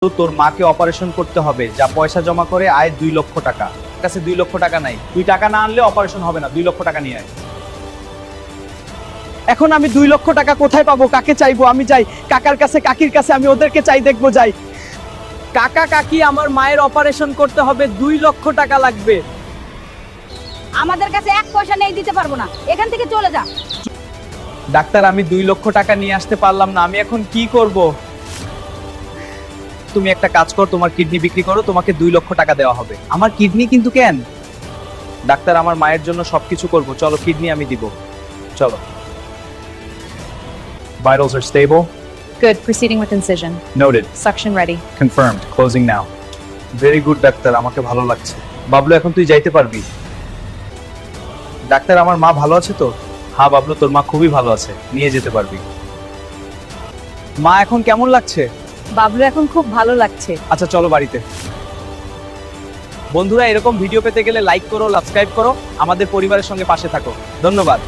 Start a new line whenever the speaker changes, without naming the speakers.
তো তোর মাকে অপারেশন করতে হবে, যা পয়সা জমা করে আয় 2 লক্ষ টাকা। কাছে 2 লক্ষ টাকা নাই, তুই টাকা না আনলে অপারেশন হবে না। 2 লক্ষ টাকা নিয়ে আয়।
এখন আমি 2 লক্ষ টাকা কোথায় পাবো? কাকে চাইবো? আমি যাই কাকার কাছে, কাকির কাছে, আমি ওদেরকে চাই, দেখবো, যাই। কাকা কাকি, আমার মায়ের অপারেশন করতে হবে, 2 লক্ষ টাকা লাগবে।
আমাদের কাছে 1 পয়সা নেই, দিতে পারবো না, এখান থেকে চলে যা।
ডাক্তার, আমি 2 লক্ষ টাকা নিয়ে আসতে পারলাম না, আমি এখন কি করব? তুমি একটা কাজ কর, তোমার কিডনি বিক্রি করো, তোমাকে 2 লক্ষ টাকা দেওয়া হবে। আমার কিডনি কিন্তু কেন? ডাক্তার, আমার মায়ের জন্য সবকিছু করব, চলো কিডনি আমি দিব, চলো। Vitals are stable.
Good. Proceeding with incision.
Noted.
Suction ready.
Confirmed. Closing now. Very good, doctor, আমাকে ভালো লাগছে। বাবলু, এখন তুই যাইতে পারবি। ডাক্তার, আমার মা ভালো আছে তো? হ্যাঁ বাবলু, তোর মা খুবই ভালো আছে, নিয়ে যেতে পারবি। মা এখন কেমন লাগছে?
বাবলু এখন খুব ভালো লাগছে।
আচ্ছা চলো বাড়িতে। বন্ধুরা, এরকম ভিডিও পেতে গেলে লাইক করো, সাবস্ক্রাইব করো, আমাদের পরিবারের সঙ্গে পাশে থাকো। ধন্যবাদ।